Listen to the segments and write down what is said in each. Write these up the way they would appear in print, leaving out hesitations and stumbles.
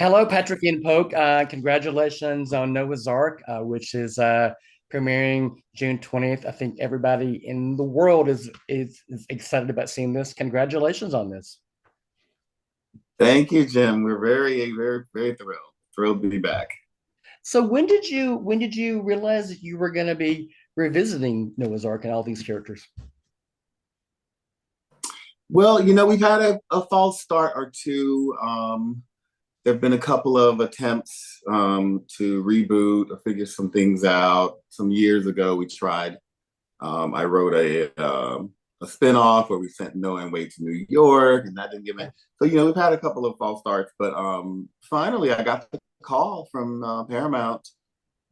Hello, Patrik-Ian Polk. Congratulations on Noah's Ark, which is premiering June 20th. I think everybody in the world is excited about seeing this. Congratulations on this. Thank you, Jim. We're very thrilled to be back. So when did you realize that you were going to be revisiting Noah's Ark and all these characters? Well, we've had a false start or two. There have been a couple of attempts to reboot or figure some things out. Some years ago, we tried. I wrote a spinoff where we sent Noah and Wade to New York, and that didn't give it. So, we've had a couple of false starts, but finally, I got the call from Paramount,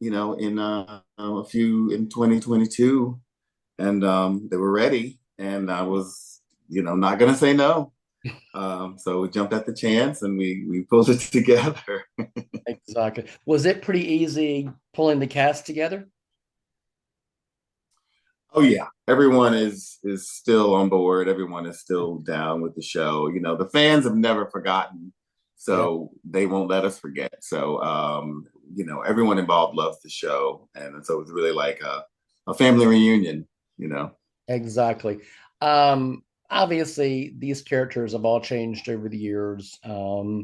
in 2022, and they were ready, and I was, not gonna say no. So we jumped at the chance and we pulled it together. Exactly. Was it pretty easy pulling the cast together? Oh yeah, everyone is still on board. Everyone is still down with the show. The fans have never forgotten, Yeah. so they won't let us forget. So everyone involved loves the show, and so it's really like a family reunion. You know. Exactly. Obviously, these characters have all changed over the years. I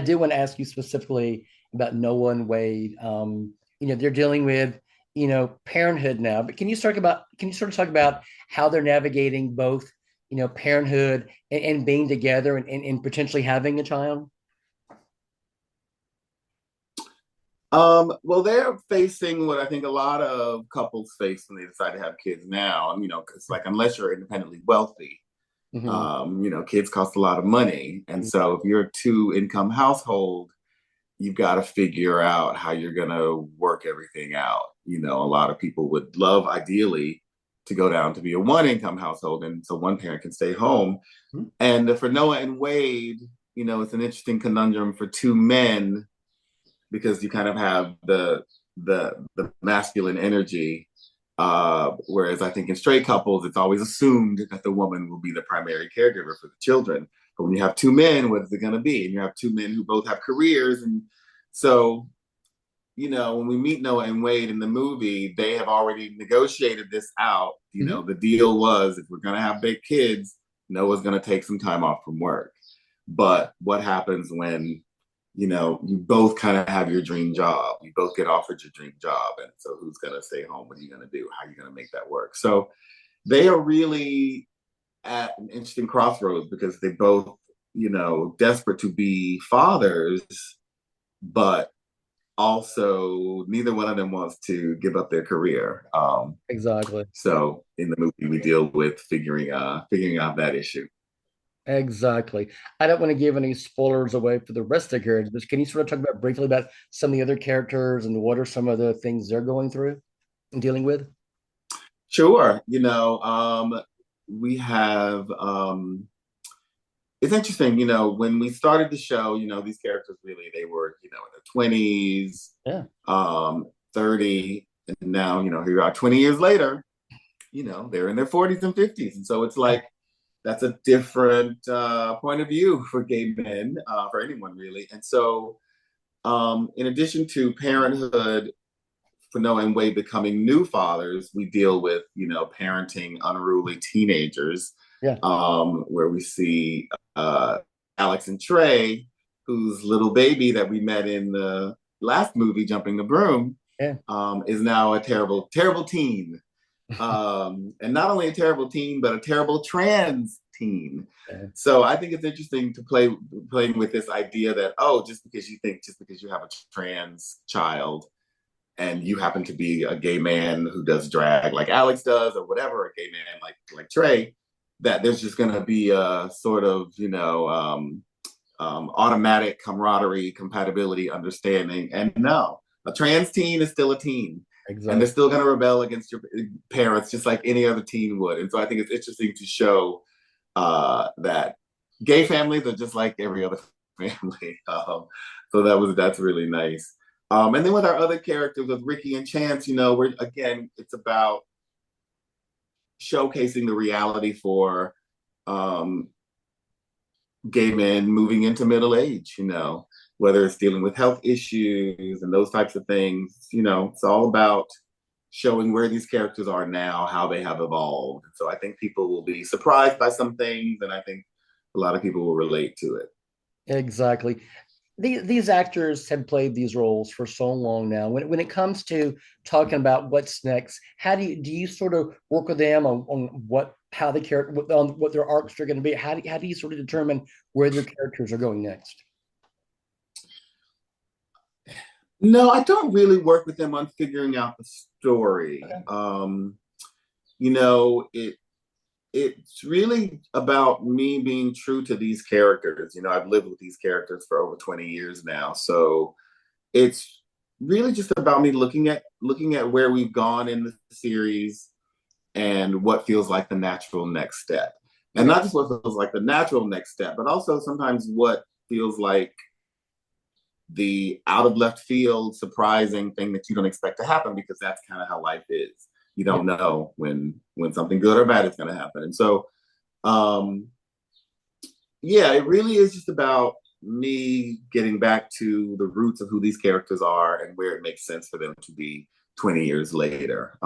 did want to ask you specifically about Noah and Wade. They're dealing with, parenthood now, but can you sort of talk about how they're navigating both, parenthood and being together and potentially having a child? Well, they're facing what I think a lot of couples face when they decide to have kids now. Because like unless you're independently wealthy, Hmm. kids cost a lot of money, and so if you're a two-income household, you've got to figure out how you're gonna work everything out. A lot of people would love ideally to go down to be a one-income household, and so one parent can stay home. And for Noah and Wade, it's an interesting conundrum for two men because you kind of have the masculine energy. Whereas I think in straight couples, it's always assumed that the woman will be the primary caregiver for the children. But when you have two men, what is it going to be? And you have two men who both have careers. And so, when we meet Noah and Wade in the movie, they have already negotiated this out. Hmm. The deal was if we're going to have big kids, Noah's going to take some time off from work. But what happens when you both kind of have your dream job. You both get offered your dream job. And so who's going to stay home? What are you going to do? How are you going to make that work? So they are really at an interesting crossroads because they both, desperate to be fathers, but also neither one of them wants to give up their career. Exactly. So in the movie, we deal with figuring out that issue. Exactly. I don't want to give any spoilers away for the rest of the characters, but can you sort of talk about briefly about some of the other characters and what are some of the things they're going through and dealing with? Sure. We have it's interesting, when we started the show, these characters really they were, in their 20s, Yeah. 30, and now, here we are 20 years later, they're in their 40s and 50s. And so it's like that's a different point of view for gay men, for anyone really. And so in addition to parenthood for Noah and Wade becoming new fathers, we deal with, parenting unruly teenagers, Yeah. where we see Alex and Trey, whose little baby that we met in the last movie, Jumping the Broom, Yeah. is now a terrible, terrible teen. And not only a terrible teen, but a terrible trans teen. Yeah. So I think it's interesting to playing with this idea that, oh, just because you have a trans child and you happen to be a gay man who does drag like Alex does, or whatever, a gay man like Trey, that there's just going to be a sort of automatic camaraderie, compatibility, understanding. And no, a trans teen is still a teen, and they're Exactly. still going to rebel against your parents just like any other teen would. And so I think it's interesting to show that gay families are just like every other family. So that's really nice. And then with our other characters, with Ricky and Chance, we're again, it's about showcasing the reality for um, gay men moving into middle age, you know, whether it's dealing with health issues and those types of things, you know, it's all about showing where these characters are now, how they have evolved. So I think people will be surprised by some things, and I think a lot of people will relate to it. Exactly. These actors have played these roles for so long now. When it comes to talking about what's next, how do you sort of work with them on what how the character on what their arcs are going to be? How do you sort of determine where their characters are going next? No, I don't really work with them on figuring out the story. Okay. You know, it's really about me being true to these characters. You know, I've lived with these characters for over 20 years now. So it's really just about me looking at where we've gone in the series and what feels like the natural next step. And Okay. not just what feels like the natural next step, but also sometimes what feels like the out of left field surprising thing that you don't expect to happen, because that's kind of how life is. You Yeah. don't know when something good or bad is going to happen. And so um yeah, it really is just about me getting back to the roots of who these characters are and where it makes sense for them to be 20 years later.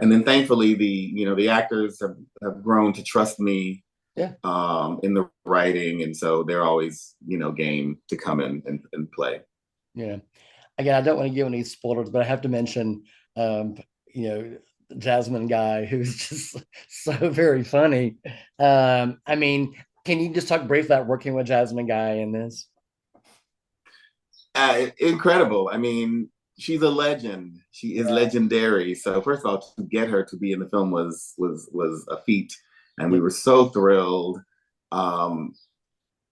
And then thankfully the actors have grown to trust me Yeah. in the writing, and so they're always game to come in and play. Yeah. Again, I don't want to give any spoilers, but I have to mention, um, you know, Jasmine guy who's just so very funny. I mean, can you just talk briefly about working with Jasmine guy in this? Incredible. I mean, she's a legend. She is Yeah. legendary. So first of all, to get her to be in the film was a feat, and Yeah. we were so thrilled. Um,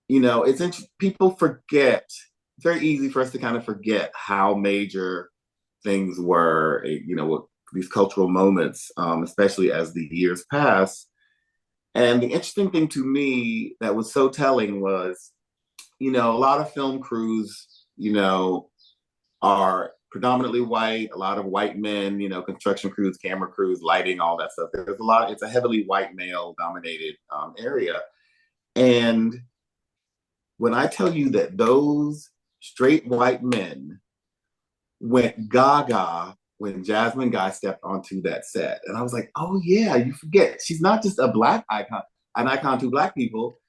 it's people forget. It's very easy for us to kind of forget how major things were. These cultural moments, especially as the years pass. And the interesting thing to me that was so telling was, a lot of film crews, are predominantly white, a lot of white men, construction crews, camera crews, lighting, all that stuff. There's a lot, it's a heavily white male dominated area. And when I tell you that those straight white men went gaga when Jasmine Guy stepped onto that set. And I was like, oh yeah, you forget. She's not just a black icon, an icon to black people.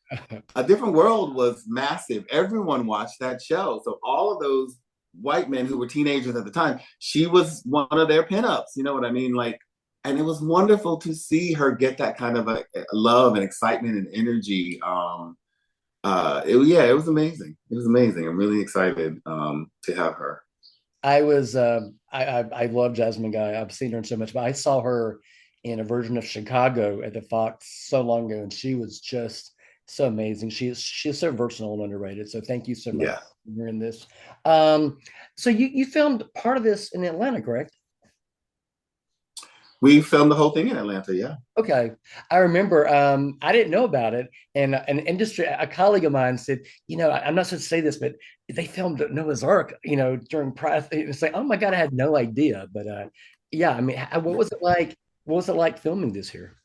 A Different World was massive. Everyone watched that show. So all of those white men who were teenagers at the time, she was one of their pinups. You know what I mean? Like, and it was wonderful to see her get that kind of a love and excitement and energy. It was amazing. It was amazing. I'm really excited to have her. I love Jasmine Guy. I've seen her in so much, but I saw her in a version of Chicago at the Fox so long ago, and she was just so amazing. She's so versatile and underrated. So thank you so much Yeah. for hearing this. Um, so you filmed part of this in Atlanta, correct? We filmed the whole thing in Atlanta. Yeah. Okay. I remember I didn't know about it. And an industry, a colleague of mine said, I'm not supposed to say this, but they filmed Noah's Ark, during Pride. It's like, oh my God, I had no idea. But yeah, I mean, what was it like? What was it like filming this here?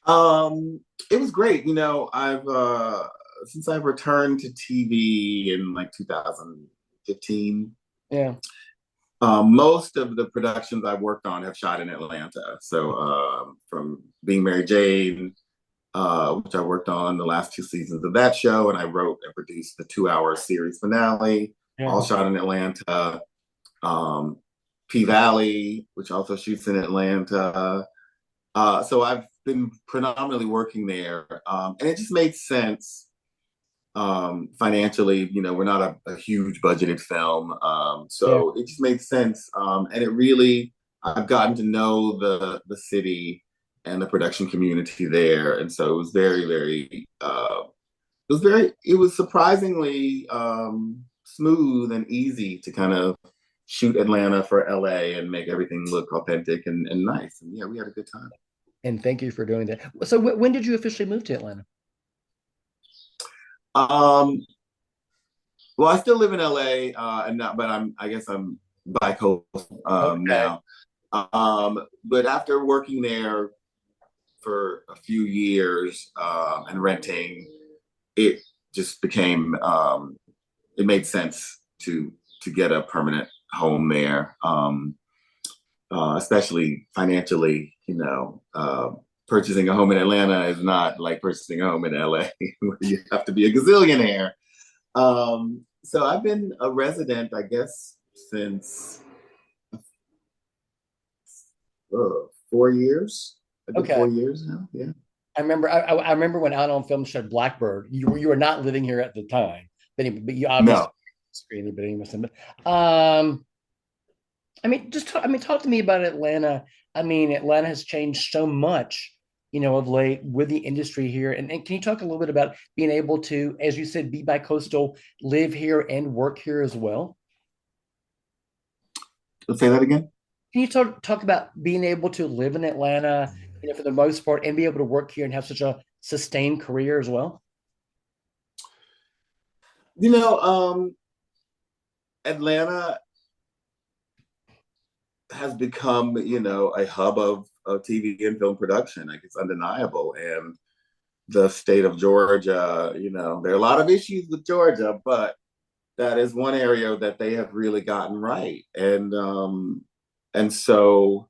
It was great. I've since I've returned to TV in like 2015. Yeah. Most of the productions I've worked on have shot in Atlanta. So from Being Mary Jane, which I worked on the last two seasons of that show, and I wrote and produced the 2-hour series finale, Yeah. all shot in Atlanta. Um, P Valley, which also shoots in Atlanta. So I've been predominantly working there, and it just made sense financially. We're not a huge budgeted film, Yeah. so it just made sense. And it really, I've gotten to know the city and the production community there, and so it was very, very, it was surprisingly smooth and easy to kind of shoot Atlanta for LA and make everything look authentic and nice. And yeah, we had a good time. And thank you for doing that. So when did you officially move to Atlanta? Um, well, I still live in LA, and not, but I guess I'm bi-coastal Okay. now. But after working there for a few years and renting, it just became it made sense to get a permanent home there, especially financially. Purchasing a home in Atlanta is not like purchasing a home in LA, where you have to be a gazillionaire. So I've been a resident, I guess, since 4 years. A good Okay. 4 years now. Yeah. I remember when Out on Film showed Blackbird. You were not living here at the time, but you obviously No. screened it. But anyway, I mean, talk to me about Atlanta. I mean, Atlanta has changed so much, of late with the industry here. And can you talk a little bit about being able to, as you said, be bi-coastal, live here and work here as well? Let's say that again. Can you talk about being able to live in Atlanta, for the most part, and be able to work here and have such a sustained career as well? You know, Atlanta has become, a hub of TV and film production. Like, it's undeniable. And the state of Georgia, there are a lot of issues with Georgia, but that is one area that they have really gotten right. And so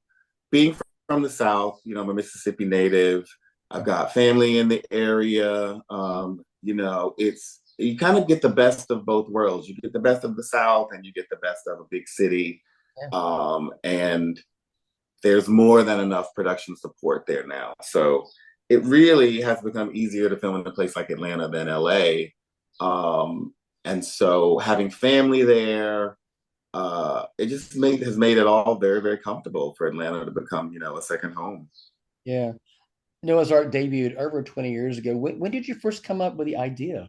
being from the South, I'm a Mississippi native. I've got family in the area. It's you kind of get the best of both worlds. You get the best of the South, and you get the best of a big city. Yeah. And there's more than enough production support there now. So it really has become easier to film in a place like Atlanta than LA. And so having family there, it just has made it all very, very comfortable for Atlanta to become, a second home. Yeah. Noah's Ark debuted over 20 years ago. When did you first come up with the idea?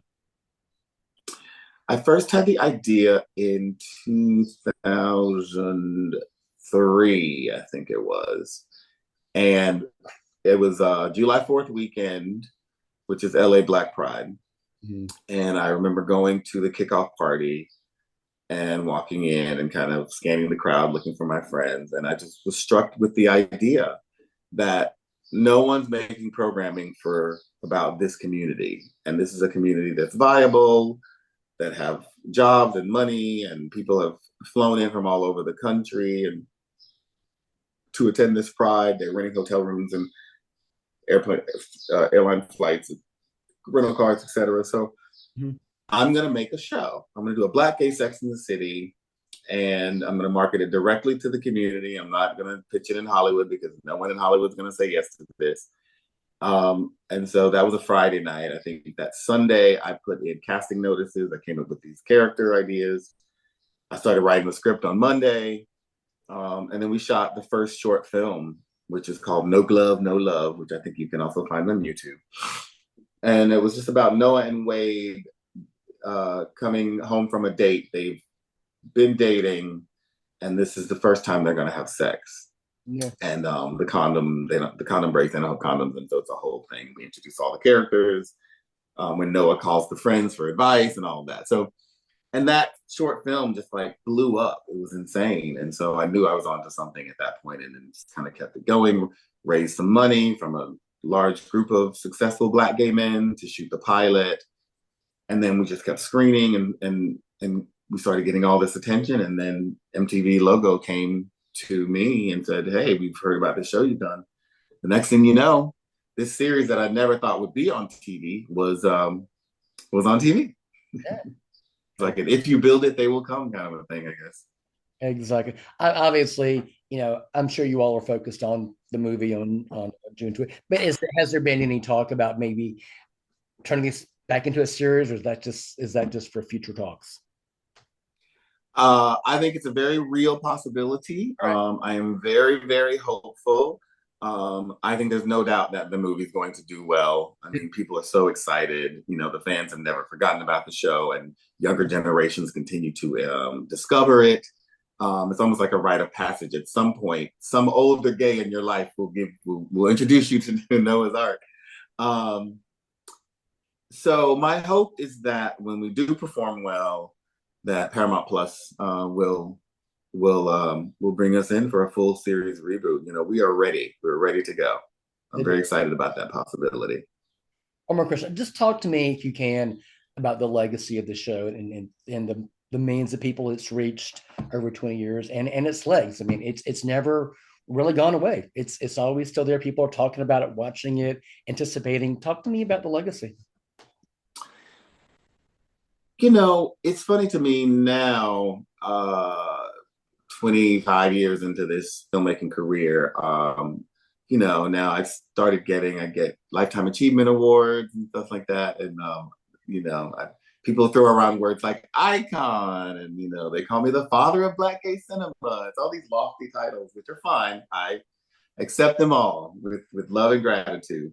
I first had the idea in 2003, I think it was. And it was July 4th weekend, which is LA Black Pride. Mm-hmm. And I remember going to the kickoff party and walking in and kind of scanning the crowd, looking for my friends. And I just was struck with the idea that no one's making programming about this community. And this is a community that's viable, that have jobs and money, and people have flown in from all over the country and to attend this pride. They're renting hotel rooms and airline flights, rental cars, etc. So mm-hmm. I'm going to make a show. I'm going to do a Black gay Sex in the City, and I'm going to market it directly to the community. I'm not going to pitch it in Hollywood, because no one in Hollywood is going to say yes to this. And so that was a Friday night. I think that Sunday I put in casting notices. I came up with these character ideas. I started writing the script on Monday. And then we shot the first short film, which is called No Glove, No Love, which I think you can also find on YouTube. And it was just about Noah and Wade coming home from a date. They've been dating, and this is the first time they're going to have sex. Yeah. And the condom breaks, they don't have condoms, and so it's a whole thing. We introduce all the characters. When Noah calls the friends for advice and all of that. So, and that short film just like blew up. It was insane. And so I knew I was onto something at that point, and then just kind of kept it going, raised some money from a large group of successful Black gay men to shoot the pilot. And then we just kept screening, and we started getting all this attention. And then MTV logo came to me and said, "Hey, we've heard about the show you've done." The next thing you know, this series that I never thought would be on TV was on TV. Yeah. Like an "if you build it, they will come" kind of a thing, I guess. Exactly. Obviously, I'm sure you all are focused on the movie on June 20th. But has there been any talk about maybe turning this back into a series, or is that just for future talks? I think it's a very real possibility. Right. I am very, very hopeful. I think there's no doubt that the movie's going to do well. I mean, people are so excited. The fans have never forgotten about the show, and younger generations continue to discover it. It's almost like a rite of passage. At some point, some older gay in your life will introduce you to Noah's Ark. So my hope is that when we do perform well, that Paramount Plus will bring us in for a full series reboot. We are ready. We're ready to go. I'm very excited about that possibility. One more question. Just talk to me, if you can, about the legacy of the show and the millions of people it's reached over 20 years and its legs. I mean, it's never really gone away. It's always still there. People are talking about it, watching it, anticipating. Talk to me about the legacy. It's funny to me now, 25 years into this filmmaking career. Now I get Lifetime Achievement Awards and stuff like that. And, you know, I, people throw around words like icon and, they call me the father of Black gay cinema. It's all these lofty titles, which are fine. I accept them all with love and gratitude.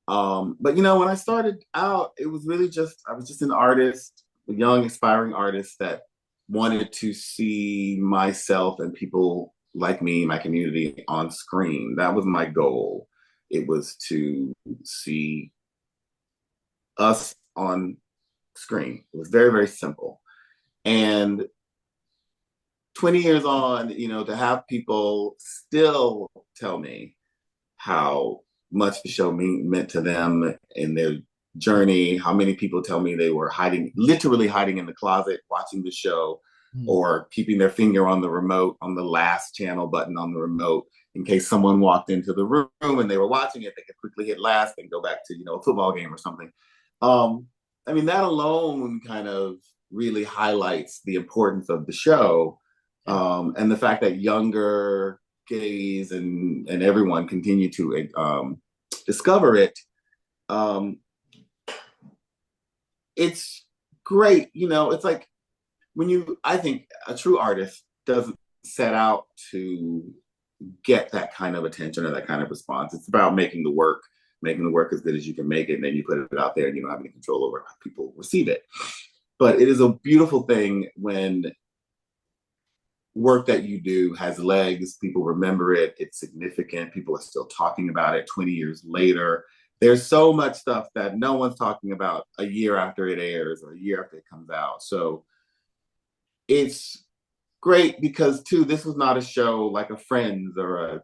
But when I started out, it was really I was just an artist, a young aspiring artist that wanted to see myself and people like me, my community on screen. That was my goal. It was to see us on screen. It was very, very simple. And 20 years on, to have people still tell me how much the show meant to them in their journey, how many people tell me they were literally hiding in the closet watching the show, or keeping their finger on the remote, on the last channel button on the remote, in case someone walked into the room and they were watching it, they could quickly hit last and go back to, a football game or something. I mean, that alone kind of really highlights the importance of the show, and the fact that younger gays and everyone continue to discover it. It's great. It's like I think a true artist doesn't set out to get that kind of attention or that kind of response. It's about making the work as good as you can make it, and then you put it out there and you don't have any control over how people receive it. But it is a beautiful thing when work that you do has legs, people remember it, it's significant, people are still talking about it 20 years later. There's so much stuff that no one's talking about a year after it airs or a year after it comes out. So it's great because, too, this was not a show like a Friends or a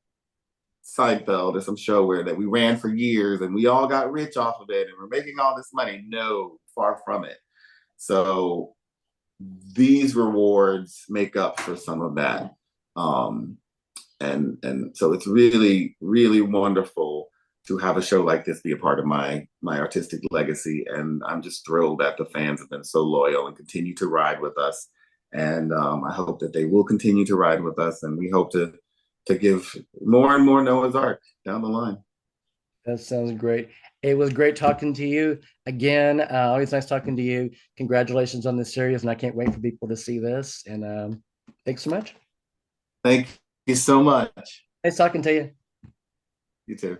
Seinfeld or some show that we ran for years and we all got rich off of it and we're making all this money. No, far from it. So these rewards make up for some of that. And so it's really, really wonderful to have a show like this be a part of my artistic legacy. And I'm just thrilled that the fans have been so loyal and continue to ride with us. And I hope that they will continue to ride with us. And we hope to give more and more Noah's Ark down the line. That sounds great. It was great talking to you again. Always nice talking to you. Congratulations on this series, and I can't wait for people to see this. And thanks so much. Thank you so much. Nice talking to you. You too.